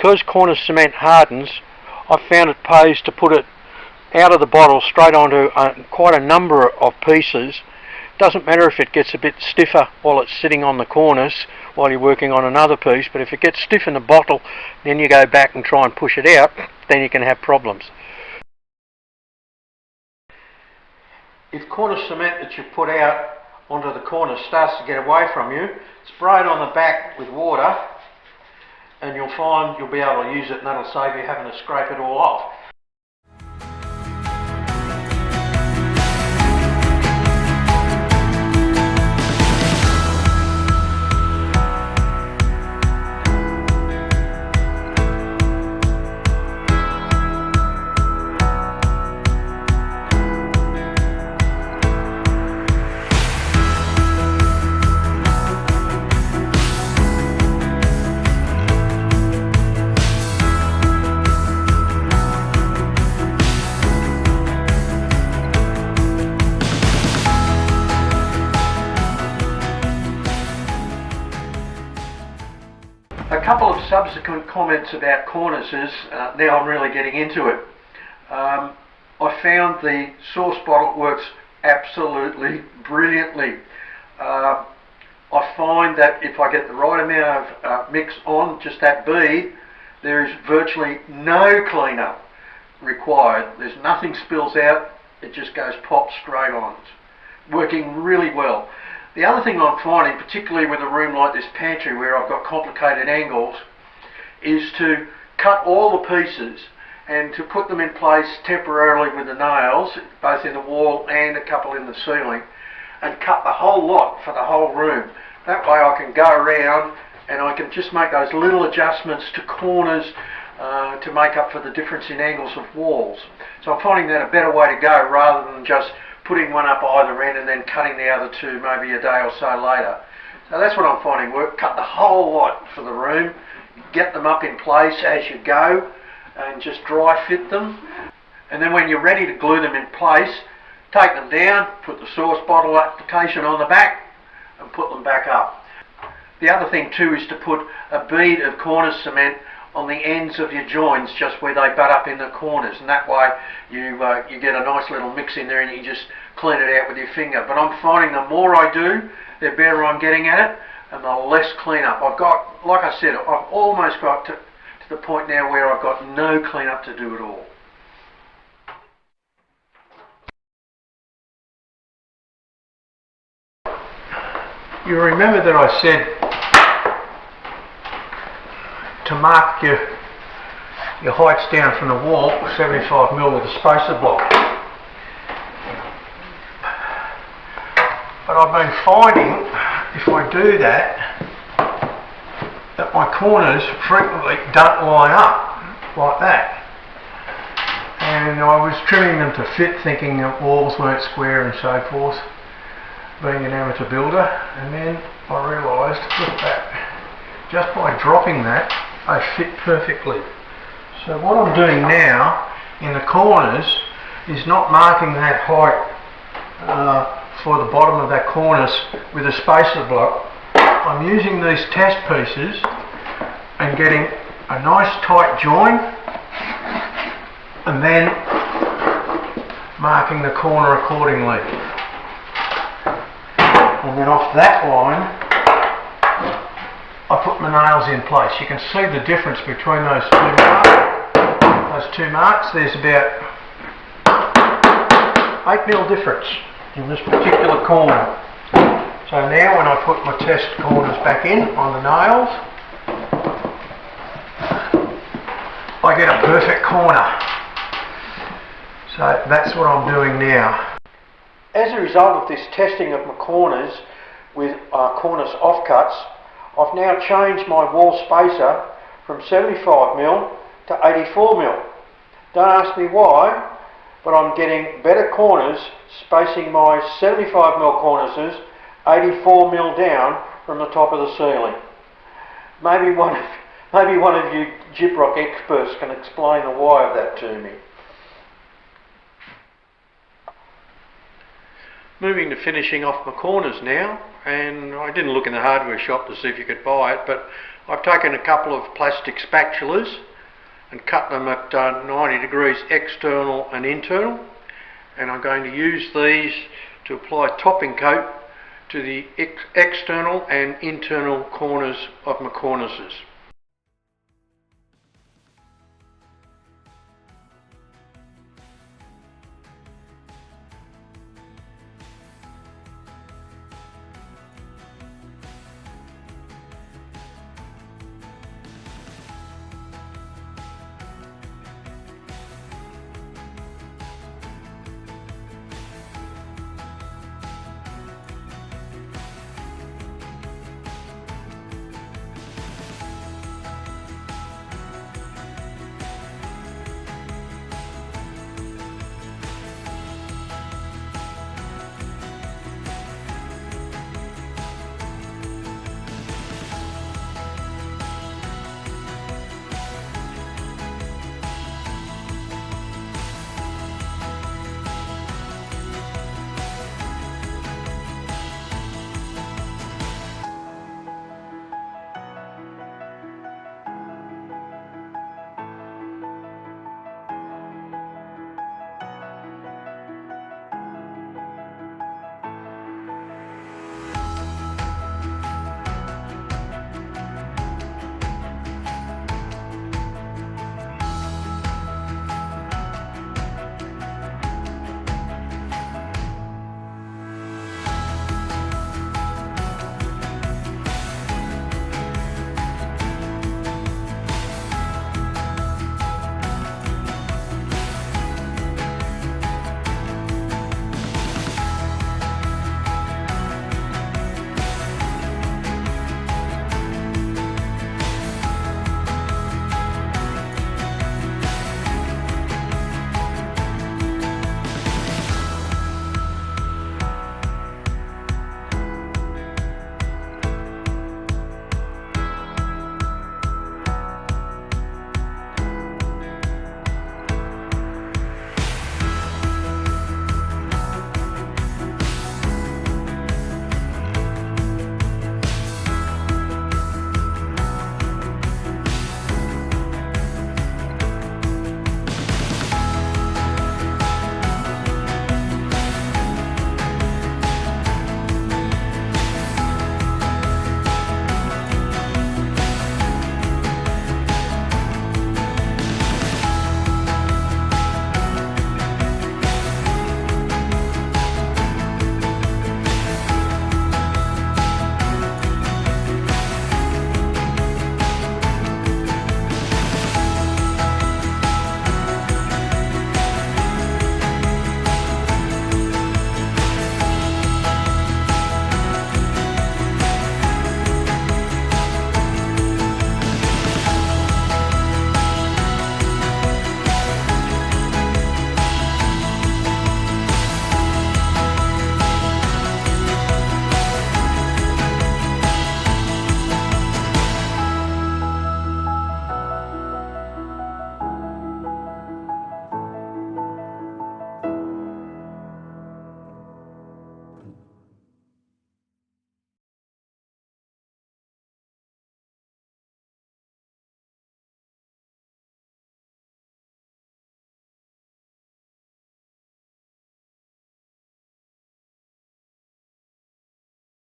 because cornice cement hardens, I've found it pays to put it out of the bottle straight onto quite a number of pieces. Doesn't matter if it gets a bit stiffer while it's sitting on the cornice while you're working on another piece, but if it gets stiff in the bottle, then you go back and try and push it out, then you can have problems. If cornice cement that you put out onto the cornice starts to get away from you, spray it on the back with water and you'll find you'll be able to use it, and that'll save you having to scrape it all off. A couple of subsequent comments about cornices, now I'm really getting into it. I found the sauce bottle works absolutely brilliantly. I find that if I get the right amount of mix on, just that bead, there is virtually no cleanup required. There's nothing spills out, it just goes pop straight on. It's working really well. The other thing I'm finding, particularly with a room like this pantry where I've got complicated angles, is to cut all the pieces and to put them in place temporarily with the nails, both in the wall and a couple in the ceiling, and cut the whole lot for the whole room. That way I can go around and I can just make those little adjustments to corners to make up for the difference in angles of walls. So I'm finding that a better way to go rather than just putting one up either end and then cutting the other two maybe a day or so later. So that's what I'm finding work. Cut the whole lot for the room, get them up in place as you go and just dry fit them. And then when you're ready to glue them in place, take them down, put the sauce bottle application on the back and put them back up. The other thing too is to put a bead of cornice cement on the ends of your joins, just where they butt up in the corners, and that way you get a nice little mix in there and you just clean it out with your finger. But I'm finding the more I do, the better I'm getting at it and the less cleanup. I've got, like I said, I've almost got to the point now where I've got no cleanup to do at all. You remember that I said to mark your heights down from the wall 75mm with a spacer block. But I've been finding if I do that my corners frequently don't line up like that. And I was trimming them to fit, thinking that walls weren't square and so forth, being an amateur builder, and then I realised, look at that, just by dropping that they fit perfectly. So what I'm doing now in the corners is not marking that height for the bottom of that cornice with a spacer block. I'm using these test pieces and getting a nice tight join and then marking the corner accordingly. And then off that line I put my nails in place. You can see the difference between those two marks. There's about 8mm difference in this particular corner. So now when I put my test corners back in on the nails, I get a perfect corner. So that's what I'm doing now. As a result of this testing of my corners with cornice offcuts, I've now changed my wall spacer from 75mm to 84mm. Don't ask me why, but I'm getting better corners spacing my 75mm cornices 84mm down from the top of the ceiling. Maybe one of you gyprock experts can explain the why of that to me. Moving to finishing off my corners now, and I didn't look in the hardware shop to see if you could buy it, but I've taken a couple of plastic spatulas and cut them at 90 degrees external and internal, and I'm going to use these to apply topping coat to the external and internal corners of my cornices.